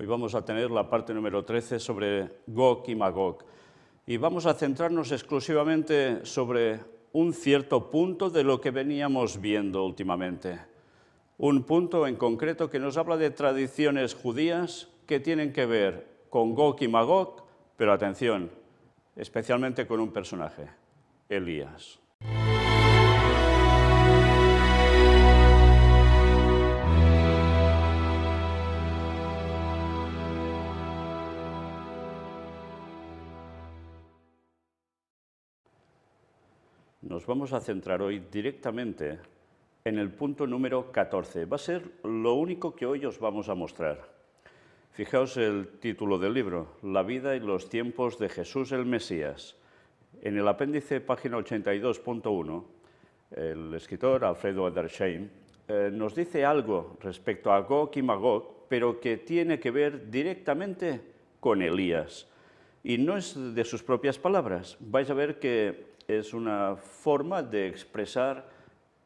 Hoy vamos a tener la parte número 13 sobre Gog y Magog. Y vamos a centrarnos exclusivamente sobre un cierto punto de lo que veníamos viendo últimamente. Un punto en concreto que nos habla de tradiciones judías que tienen que ver con Gog y Magog, pero atención, especialmente con un personaje, Elías. Nos vamos a centrar hoy directamente en el punto número 14. Va a ser lo único que hoy os vamos a mostrar. Fijaos el título del libro, La vida y los tiempos de Jesús el Mesías. En el apéndice, página 82.1, el escritor Alfredo Edersheim nos dice algo respecto a Gog y Magog, pero que tiene que ver directamente con Elías. Y no es de sus propias palabras. Vais a ver que es una forma de expresar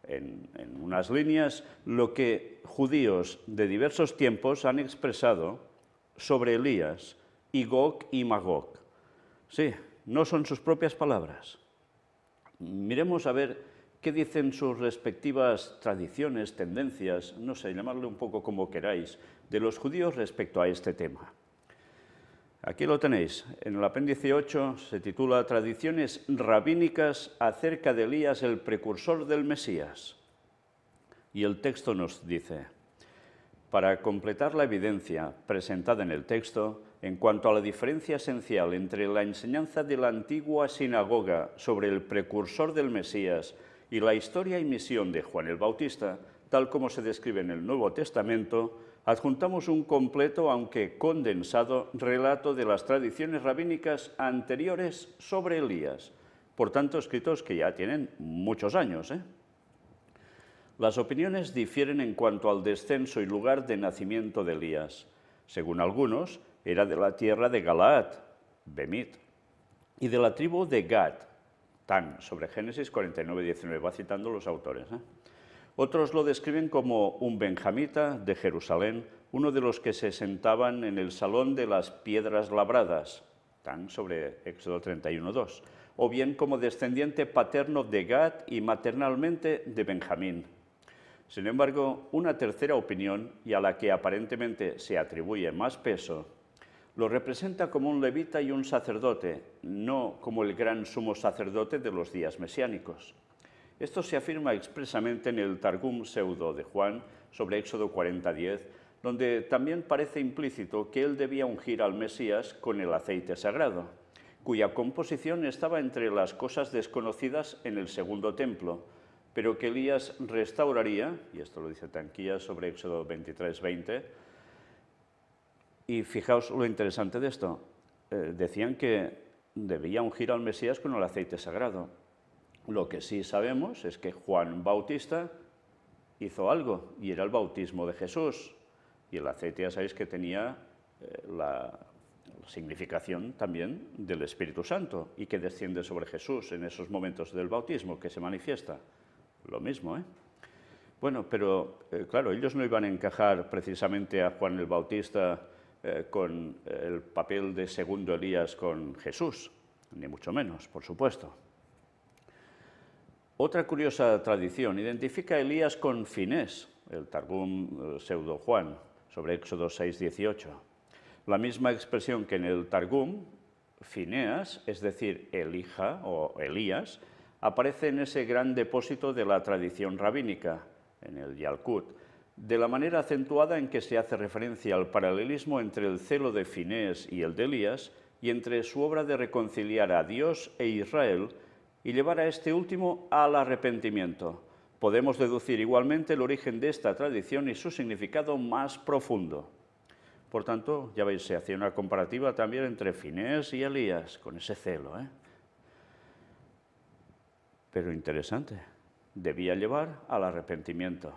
en unas líneas lo que judíos de diversos tiempos han expresado sobre Elías y Gog y Magog. Sí, no son sus propias palabras. Miremos a ver qué dicen sus respectivas tradiciones, tendencias, no sé, llamarle un poco como queráis, de los judíos respecto a este tema. Aquí lo tenéis, en el apéndice 8 se titula Tradiciones rabínicas acerca de Elías, el precursor del Mesías. Y el texto nos dice, para completar la evidencia presentada en el texto, en cuanto a la diferencia esencial entre la enseñanza de la antigua sinagoga sobre el precursor del Mesías y la historia y misión de Juan el Bautista, tal como se describe en el Nuevo Testamento, adjuntamos un completo, aunque condensado, relato de las tradiciones rabínicas anteriores sobre Elías, por tanto, escritos que ya tienen muchos años. Las opiniones difieren en cuanto al descenso y lugar de nacimiento de Elías. Según algunos, era de la tierra de Galaad, Bemit, y de la tribu de Gad, Tan, sobre Génesis 49:19, va citando los autores. Otros lo describen como un benjamita de Jerusalén, uno de los que se sentaban en el salón de las piedras labradas, Tan, sobre Éxodo 31:2, o bien como descendiente paterno de Gad y maternalmente de Benjamín. Sin embargo, una tercera opinión, y a la que aparentemente se atribuye más peso, lo representa como un levita y un sacerdote, no como el gran sumo sacerdote de los días mesiánicos. Esto se afirma expresamente en el Targum Pseudo de Juan sobre Éxodo 40:10, donde también parece implícito que él debía ungir al Mesías con el aceite sagrado, cuya composición estaba entre las cosas desconocidas en el segundo templo, pero que Elías restauraría, y esto lo dice Tanquías sobre Éxodo 23:20, y fijaos lo interesante de esto, decían que debía ungir al Mesías con el aceite sagrado. Lo que sí sabemos es que Juan Bautista hizo algo, y era el bautismo de Jesús, y el aceite ya sabéis que tenía la significación también del Espíritu Santo, y que desciende sobre Jesús en esos momentos del bautismo, que se manifiesta. Lo mismo, Bueno, pero claro, ellos no iban a encajar precisamente a Juan el Bautista con el papel de segundo Elías con Jesús, ni mucho menos, por supuesto. Otra curiosa tradición identifica a Elías con Finés, el Targum Pseudo Juan, sobre Éxodo 6:18. La misma expresión que en el Targum, Fineas, es decir, Elija o Elías, aparece en ese gran depósito de la tradición rabínica, en el Yalkut, de la manera acentuada en que se hace referencia al paralelismo entre el celo de Finés y el de Elías, y entre su obra de reconciliar a Dios e Israel y llevar a este último al arrepentimiento. Podemos deducir igualmente el origen de esta tradición y su significado más profundo. Por tanto, ya veis, se hacía una comparativa también entre Finés y Elías, con ese celo, Pero interesante, debía llevar al arrepentimiento.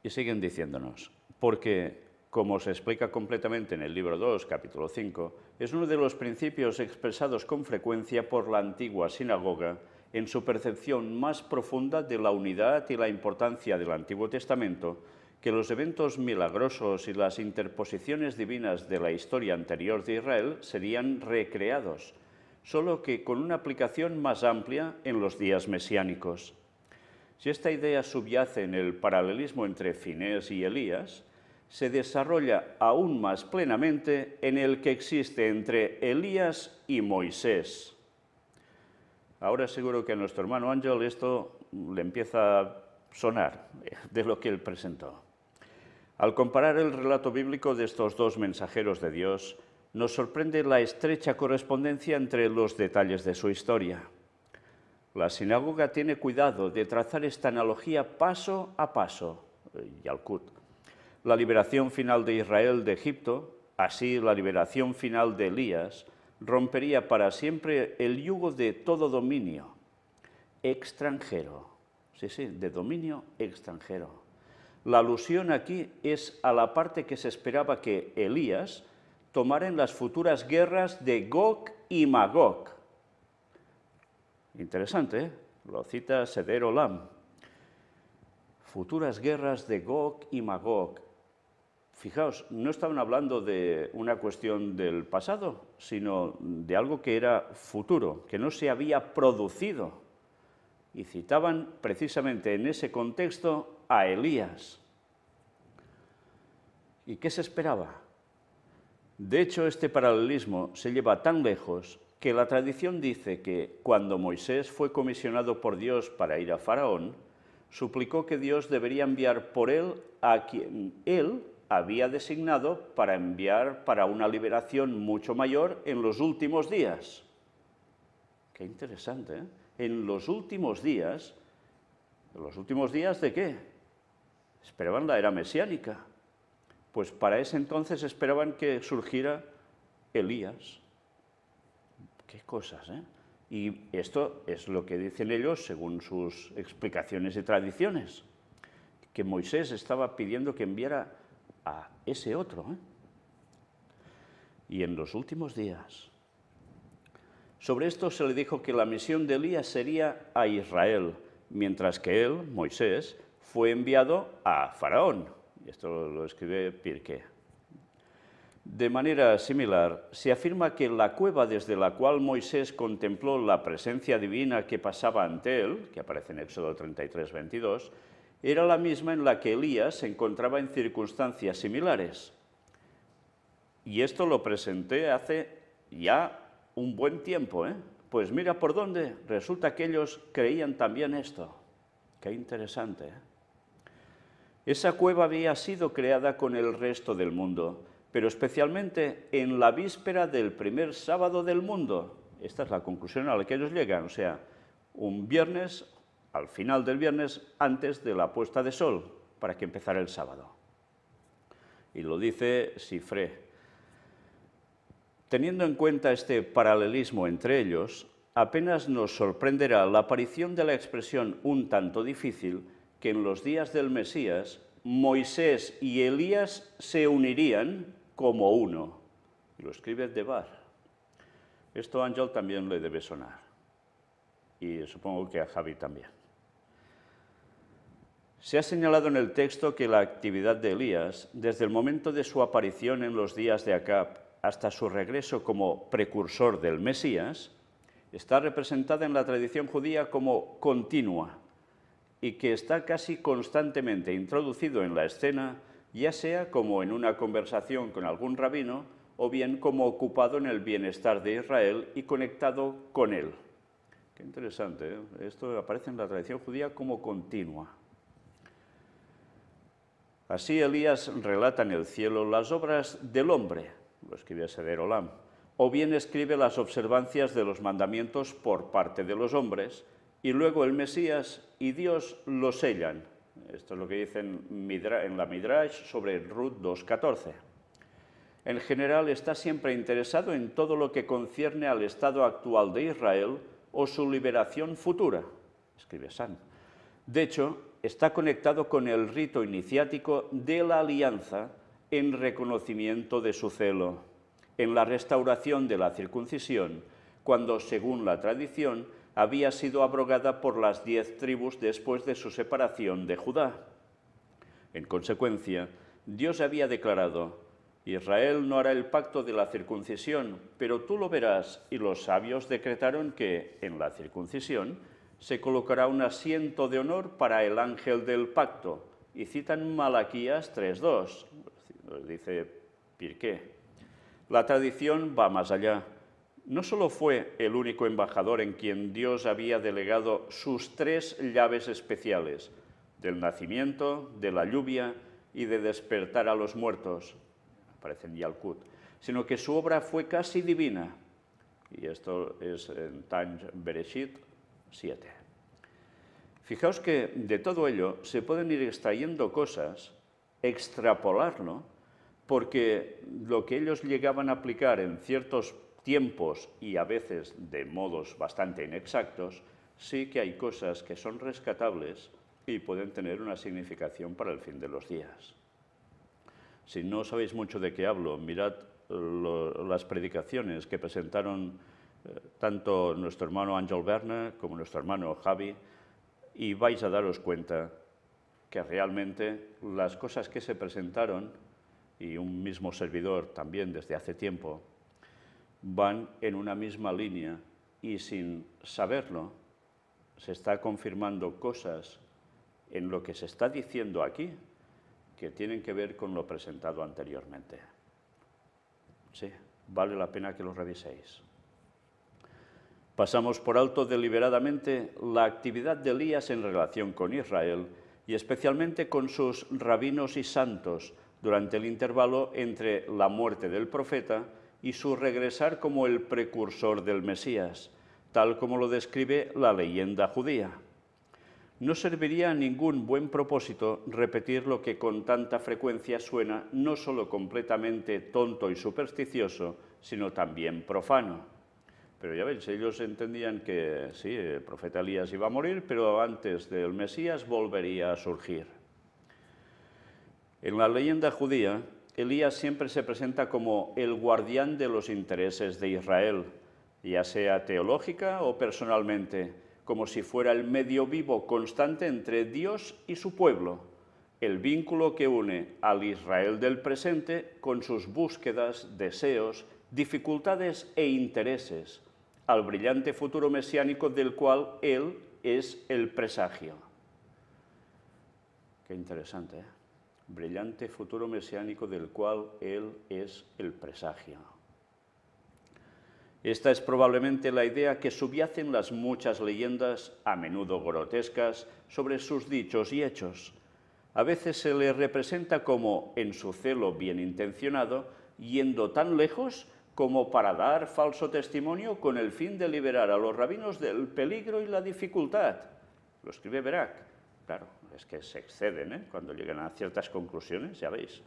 Y siguen diciéndonos, porque, como se explica completamente en el libro 2, capítulo 5, es uno de los principios expresados con frecuencia por la antigua sinagoga en su percepción más profunda de la unidad y la importancia del Antiguo Testamento, que los eventos milagrosos y las interposiciones divinas de la historia anterior de Israel serían recreados, solo que con una aplicación más amplia en los días mesiánicos. Si esta idea subyace en el paralelismo entre Finés y Elías, se desarrolla aún más plenamente en el que existe entre Elías y Moisés. Ahora seguro que a nuestro hermano Ángel esto le empieza a sonar de lo que él presentó. Al comparar el relato bíblico de estos dos mensajeros de Dios, nos sorprende la estrecha correspondencia entre los detalles de su historia. La sinagoga tiene cuidado de trazar esta analogía paso a paso, Yalkut. La liberación final de Israel de Egipto, así la liberación final de Elías, rompería para siempre el yugo de todo dominio extranjero. Sí, de dominio extranjero. La alusión aquí es a la parte que se esperaba que Elías tomara en las futuras guerras de Gog y Magog. Interesante, ¿eh? Lo cita Seder Olam. Futuras guerras de Gog y Magog. Fijaos, no estaban hablando de una cuestión del pasado, sino de algo que era futuro, que no se había producido. Y citaban precisamente en ese contexto a Elías. ¿Y qué se esperaba? De hecho, este paralelismo se lleva tan lejos que la tradición dice que cuando Moisés fue comisionado por Dios para ir a Faraón, suplicó que Dios debería enviar por él a quien él había designado para enviar para una liberación mucho mayor en los últimos días. Qué interesante, ¿eh? En los últimos días ¿de qué? Esperaban la era mesiánica. Pues para ese entonces esperaban que surgiera Elías. Qué cosas, ¿eh? Y esto es lo que dicen ellos según sus explicaciones y tradiciones, que Moisés estaba pidiendo que enviara a ese otro, ¿eh? Y en los últimos días. Sobre esto se le dijo que la misión de Elías sería a Israel, mientras que él, Moisés, fue enviado a Faraón. Y esto lo escribe Pirkei. De manera similar, se afirma que la cueva desde la cual Moisés contempló la presencia divina que pasaba ante él, que aparece en Éxodo 33, 22, era la misma en la que Elías se encontraba en circunstancias similares. Y esto lo presenté hace ya un buen tiempo, ¿eh? Pues mira por dónde, resulta que ellos creían también esto. Qué interesante, ¿eh? Esa cueva había sido creada con el resto del mundo, pero especialmente en la víspera del primer sábado del mundo. Esta es la conclusión a la que ellos llegan, o sea, un viernes, al final del viernes, antes de la puesta de sol, para que empezara el sábado. Y lo dice Sifré. Teniendo en cuenta este paralelismo entre ellos, apenas nos sorprenderá la aparición de la expresión un tanto difícil que en los días del Mesías, Moisés y Elías se unirían como uno. Lo escribe Debar. Esto a Ángel también le debe sonar. Y supongo que a Javi también. Se ha señalado en el texto que la actividad de Elías, desde el momento de su aparición en los días de Acab hasta su regreso como precursor del Mesías, está representada en la tradición judía como continua, y que está casi constantemente introducido en la escena, ya sea como en una conversación con algún rabino, o bien como ocupado en el bienestar de Israel y conectado con él. Qué interesante, ¿eh? Esto aparece en la tradición judía como continua. Así Elías relata en el cielo las obras del hombre, lo escribe Seder Olam, o bien escribe las observancias de los mandamientos por parte de los hombres, y luego el Mesías y Dios lo sellan. Esto es lo que dicen en la Midrash sobre Ruth 2.14. En general está siempre interesado en todo lo que concierne al estado actual de Israel o su liberación futura, escribe San. De hecho, está conectado con el rito iniciático de la alianza en reconocimiento de su celo, en la restauración de la circuncisión, cuando, según la tradición, había sido abrogada por las 10 tribus después de su separación de Judá. En consecuencia, Dios había declarado: Israel no hará el pacto de la circuncisión, pero tú lo verás, y los sabios decretaron que en la circuncisión se colocará un asiento de honor para el ángel del pacto. Y citan Malaquías 3:2, dice Pirqué. La tradición va más allá. No solo fue el único embajador en quien Dios había delegado sus 3 llaves especiales, del nacimiento, de la lluvia y de despertar a los muertos, aparece en Yalkut, sino que su obra fue casi divina. Y esto es en Tanj Bereshit 7. Fijaos que de todo ello se pueden ir extrayendo cosas, extrapolarlo, porque lo que ellos llegaban a aplicar en ciertos tiempos y a veces de modos bastante inexactos, sí que hay cosas que son rescatables y pueden tener una significación para el fin de los días. Si no sabéis mucho de qué hablo, mirad las predicaciones que presentaron tanto nuestro hermano Ángel Berna como nuestro hermano Javi, y vais a daros cuenta que realmente las cosas que se presentaron, y un mismo servidor también desde hace tiempo, van en una misma línea y sin saberlo se está confirmando cosas en lo que se está diciendo aquí que tienen que ver con lo presentado anteriormente. Sí, vale la pena que lo reviséis. Pasamos por alto deliberadamente la actividad de Elías en relación con Israel y especialmente con sus rabinos y santos durante el intervalo entre la muerte del profeta y su regresar como el precursor del Mesías, tal como lo describe la leyenda judía. No serviría a ningún buen propósito repetir lo que con tanta frecuencia suena no solo completamente tonto y supersticioso, sino también profano. Pero ya veis, ellos entendían que sí, el profeta Elías iba a morir, pero antes del Mesías volvería a surgir. En la leyenda judía, Elías siempre se presenta como el guardián de los intereses de Israel, ya sea teológica o personalmente, como si fuera el medio vivo constante entre Dios y su pueblo, el vínculo que une al Israel del presente con sus búsquedas, deseos, dificultades e intereses, al brillante futuro mesiánico del cual él es el presagio. Qué interesante, ¿eh? Brillante futuro mesiánico del cual él es el presagio. Esta es probablemente la idea que subyacen las muchas leyendas, a menudo grotescas, sobre sus dichos y hechos. A veces se le representa como, en su celo bien intencionado, yendo tan lejos como para dar falso testimonio con el fin de liberar a los rabinos del peligro y la dificultad. Lo escribe Barak. Claro, es que se exceden, cuando llegan a ciertas conclusiones, ya veis.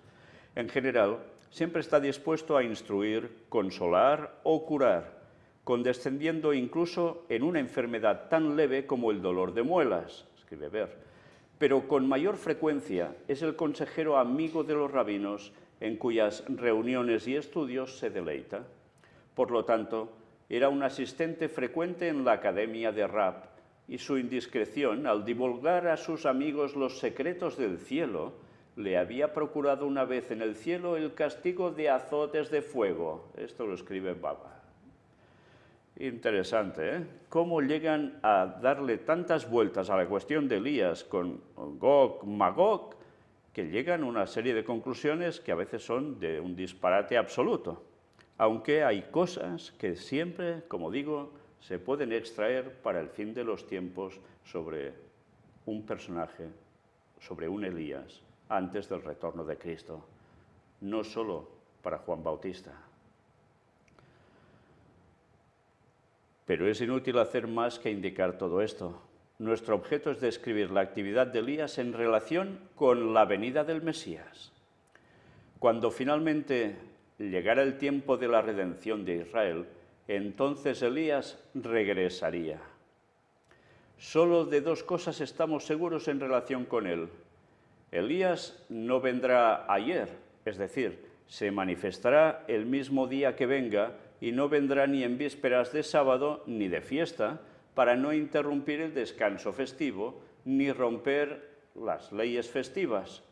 En general, siempre está dispuesto a instruir, consolar o curar, condescendiendo incluso en una enfermedad tan leve como el dolor de muelas, escribe Ber. Pero con mayor frecuencia es el consejero amigo de los rabinos en cuyas reuniones y estudios se deleita. Por lo tanto, era un asistente frecuente en la academia de Rab, y su indiscreción al divulgar a sus amigos los secretos del cielo le había procurado una vez en el cielo el castigo de azotes de fuego. Esto lo escribe Baba. Interesante, ¿eh? Cómo llegan a darle tantas vueltas a la cuestión de Elías con Gog, Magog, que llegan a una serie de conclusiones que a veces son de un disparate absoluto. Aunque hay cosas que siempre, como digo, se pueden extraer para el fin de los tiempos sobre un personaje, sobre un Elías, antes del retorno de Cristo, no solo para Juan Bautista. Pero es inútil hacer más que indicar todo esto. Nuestro objeto es describir la actividad de Elías en relación con la venida del Mesías. Cuando finalmente llegara el tiempo de la redención de Israel, entonces Elías regresaría. Solo de 2 cosas estamos seguros en relación con él. Elías no vendrá ayer, es decir, se manifestará el mismo día que venga y no vendrá ni en vísperas de sábado ni de fiesta para no interrumpir el descanso festivo ni romper las leyes festivas.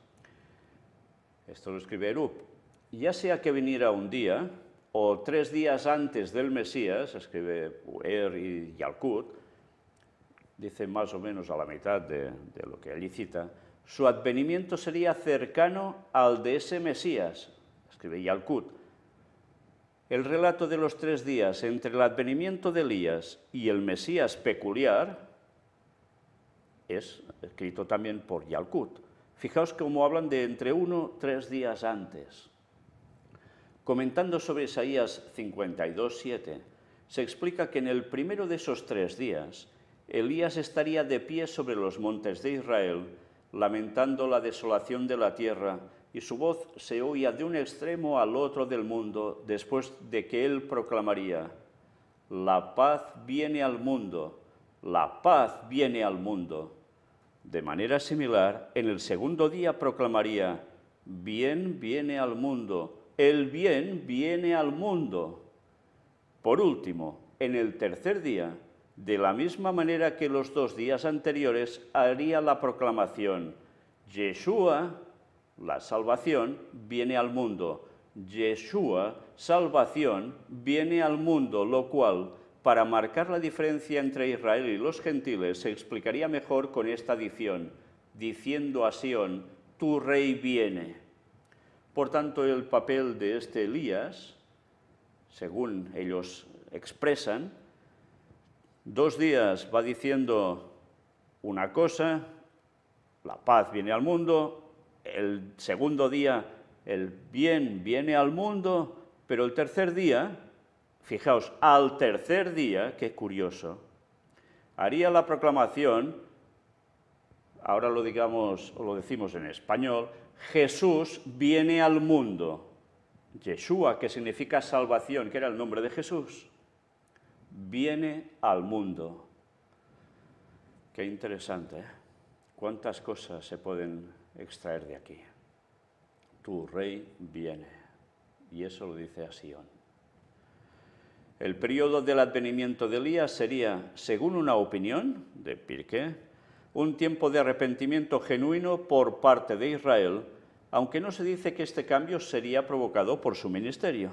Esto lo escribe Erup. Ya sea que viniera un día o 3 días antes del Mesías, escribe Uer y Yalkut, dice más o menos a la mitad de lo que allí cita, su advenimiento sería cercano al de ese Mesías, escribe Yalkut. El relato de los 3 días entre el advenimiento de Elías y el Mesías peculiar es escrito también por Yalkut. Fijaos cómo hablan de entre 1 y 3 días antes. Comentando sobre Isaías 52:7, se explica que en el primero de esos 3 días, Elías estaría de pie sobre los montes de Israel, lamentando la desolación de la tierra, y su voz se oía de un extremo al otro del mundo, después de que él proclamaría: la paz viene al mundo, la paz viene al mundo. De manera similar, en el segundo día proclamaría: bien viene al mundo, el bien viene al mundo. Por último, en el tercer día, de la misma manera que los 2 días anteriores, haría la proclamación: Yeshua, la salvación, viene al mundo. Yeshua, salvación, viene al mundo, lo cual, para marcar la diferencia entre Israel y los gentiles, se explicaría mejor con esta adición, diciendo a Sión: tu rey viene. Por tanto, el papel de este Elías, según ellos expresan, 2 días va diciendo una cosa, la paz viene al mundo, el segundo día el bien viene al mundo, pero el tercer día, fijaos, al tercer día, qué curioso, haría la proclamación, ahora lo decimos en español, Jesús viene al mundo. Yeshua, que significa salvación, que era el nombre de Jesús, viene al mundo. Qué interesante, ¿eh? Cuántas cosas se pueden extraer de aquí. Tu rey viene. Y eso lo dice a Sión. El periodo del advenimiento de Elías sería, según una opinión de Pirkei, un tiempo de arrepentimiento genuino por parte de Israel, aunque no se dice que este cambio sería provocado por su ministerio.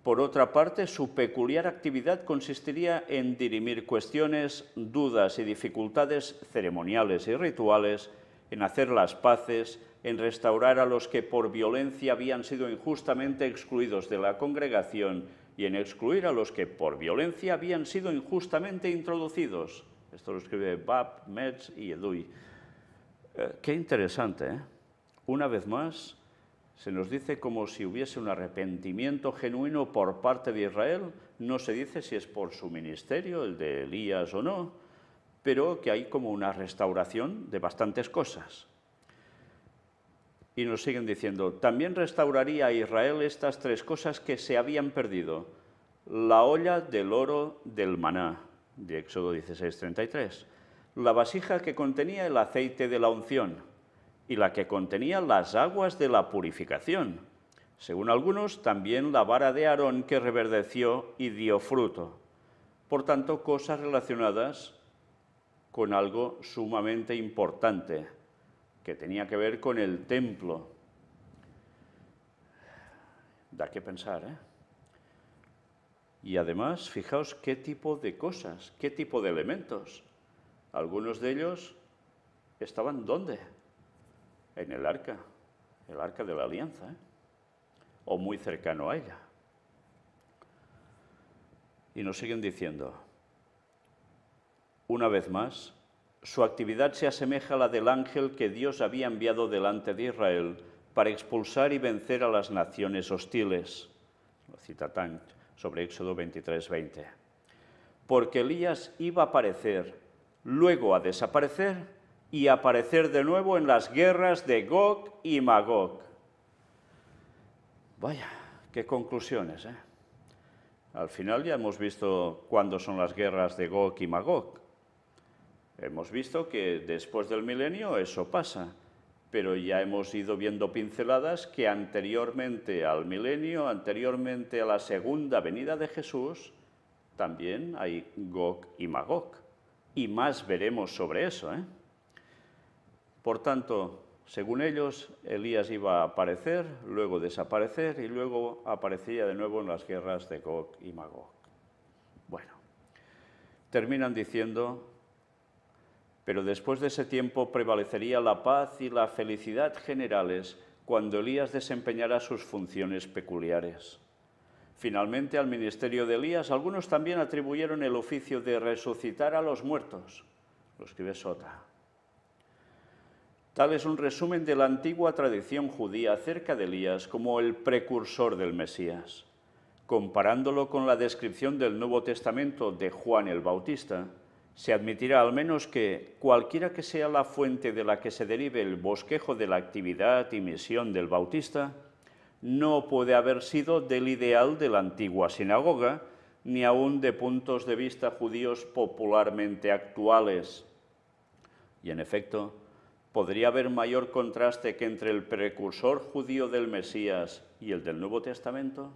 Por otra parte, su peculiar actividad consistiría en dirimir cuestiones, dudas y dificultades ceremoniales y rituales, en hacer las paces, en restaurar a los que por violencia habían sido injustamente excluidos de la congregación y en excluir a los que por violencia habían sido injustamente introducidos. Esto lo escribe Bab, Metz y Edui. Qué interesante, ¿eh? Una vez más, se nos dice como si hubiese un arrepentimiento genuino por parte de Israel. No se dice si es por su ministerio, el de Elías o no, pero que hay como una restauración de bastantes cosas. Y nos siguen diciendo, también restauraría a Israel estas 3 cosas que se habían perdido. La olla del oro del maná, de Éxodo 16:33. La vasija que contenía el aceite de la unción y la que contenía las aguas de la purificación. Según algunos, también la vara de Aarón que reverdeció y dio fruto. Por tanto, cosas relacionadas con algo sumamente importante, que tenía que ver con el templo. Da que pensar, ¿eh? Y además, fijaos qué tipo de cosas, qué tipo de elementos. Algunos de ellos estaban ¿dónde? En el arca de la alianza, ¿eh? O muy cercano a ella. Y nos siguen diciendo, una vez más, su actividad se asemeja a la del ángel que Dios había enviado delante de Israel para expulsar y vencer a las naciones hostiles. Lo cita Tanch sobre Éxodo 23:20. Porque Elías iba a aparecer, luego a desaparecer y aparecer de nuevo en las guerras de Gog y Magog. Vaya, qué conclusiones, ¿eh? Al final ya hemos visto cuándo son las guerras de Gog y Magog. Hemos visto que después del milenio eso pasa, pero ya hemos ido viendo pinceladas que anteriormente al milenio, anteriormente a la segunda venida de Jesús, también hay Gog y Magog. Y más veremos sobre eso, ¿eh? Por tanto, Según ellos, Elías iba a aparecer, luego desaparecer y luego aparecería de nuevo en las guerras de Gog y Magog. Bueno, terminan diciendo, pero después de ese tiempo prevalecería la paz y la felicidad generales cuando Elías desempeñara sus funciones peculiares. Finalmente, al ministerio de Elías, algunos también atribuyeron el oficio de resucitar a los muertos. Lo escribe Sota. Tal es un resumen de la antigua tradición judía acerca de Elías como el precursor del Mesías. Comparándolo con la descripción del Nuevo Testamento de Juan el Bautista, se admitirá al menos que, cualquiera que sea la fuente de la que se derive el bosquejo de la actividad y misión del Bautista, no puede haber sido del ideal de la antigua sinagoga, ni aun de puntos de vista judíos popularmente actuales. Y en efecto, ¿podría haber mayor contraste que entre el precursor judío del Mesías y el del Nuevo Testamento?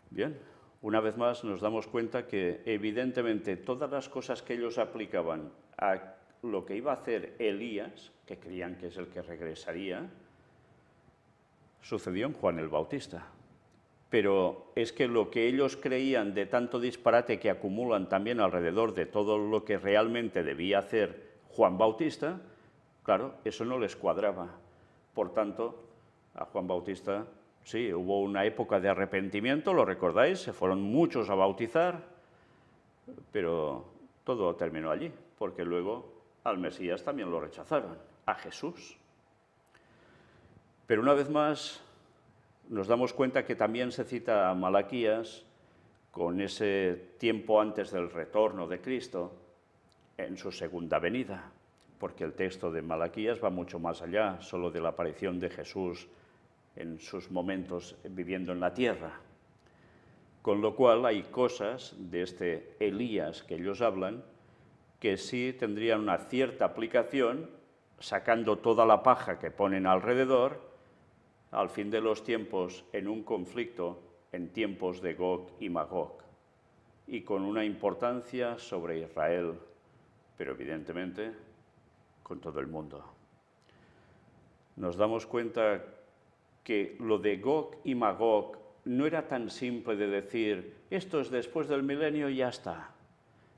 Bien, una vez más nos damos cuenta que evidentemente todas las cosas que ellos aplicaban a lo que iba a hacer Elías, que creían que es el que regresaría, sucedió en Juan el Bautista. Pero es que lo que ellos creían de tanto disparate que acumulan también alrededor de todo lo que realmente debía hacer Juan Bautista, claro, eso no les cuadraba. Por tanto, a Juan Bautista, sí, hubo una época de arrepentimiento, ¿lo recordáis? Se fueron muchos a bautizar, pero todo terminó allí, porque luego al Mesías también lo rechazaron, a Jesús. Pero una vez más nos damos cuenta que también se cita a Malaquías con ese tiempo antes del retorno de Cristo en su segunda venida, porque el texto de Malaquías va mucho más allá, solo de la aparición de Jesús en sus momentos viviendo en la tierra. Con lo cual hay cosas de este Elías que ellos hablan que sí tendrían una cierta aplicación, sacando toda la paja que ponen alrededor, al fin de los tiempos en un conflicto en tiempos de Gog y Magog, y con una importancia sobre Israel, pero evidentemente con todo el mundo. Nos damos cuenta que lo de Gog y Magog no era tan simple de decir, esto es después del milenio y ya está.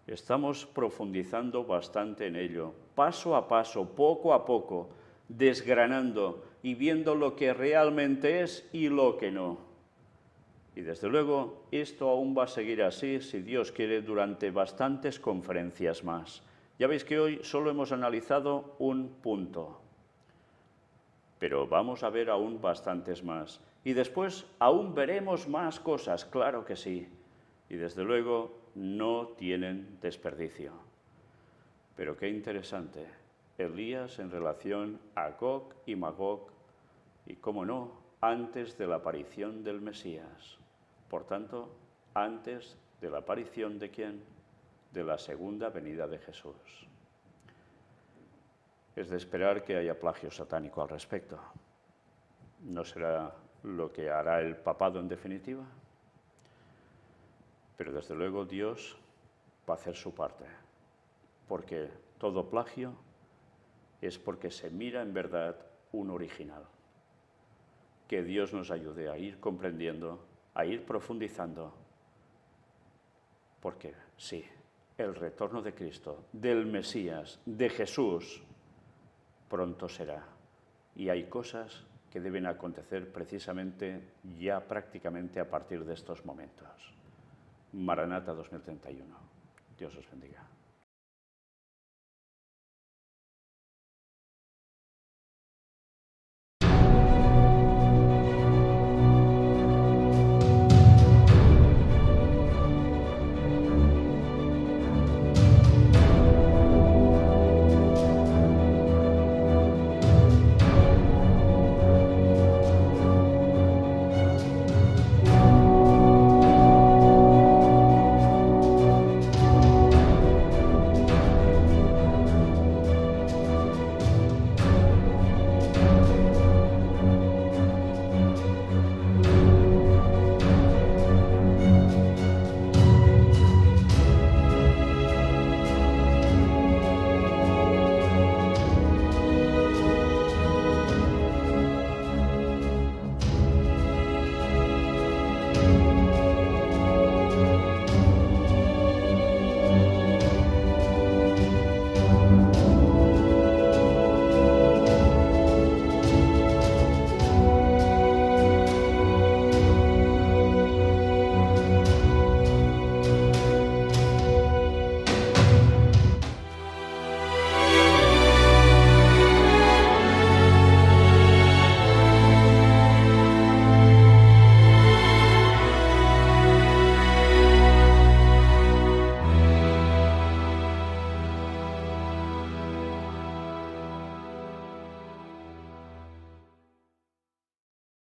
Estamos profundizando bastante en ello, paso a paso, poco a poco, desgranando y viendo lo que realmente es y lo que no. Y desde luego, esto aún va a seguir así, si Dios quiere, durante bastantes conferencias más. Ya veis que hoy solo hemos analizado un punto, pero vamos a ver aún bastantes más. Y después aún veremos más cosas, claro que sí. Y desde luego no tienen desperdicio. Pero qué interesante, Elías en relación a Gog y Magog, y cómo no, antes de la aparición del Mesías. Por tanto, antes de la aparición de ¿quién? De la segunda venida de Jesús. Es de esperar que haya plagio satánico al respecto. ¿No será lo que hará el papado en definitiva? Pero desde luego Dios va a hacer su parte, porque todo plagio es porque se mira en verdad un original. Que Dios nos ayude a ir comprendiendo, a ir profundizando, porque sí, el retorno de Cristo, del Mesías, de Jesús, pronto será. Y hay cosas que deben acontecer precisamente ya prácticamente a partir de estos momentos. Maranata 2031. Dios os bendiga.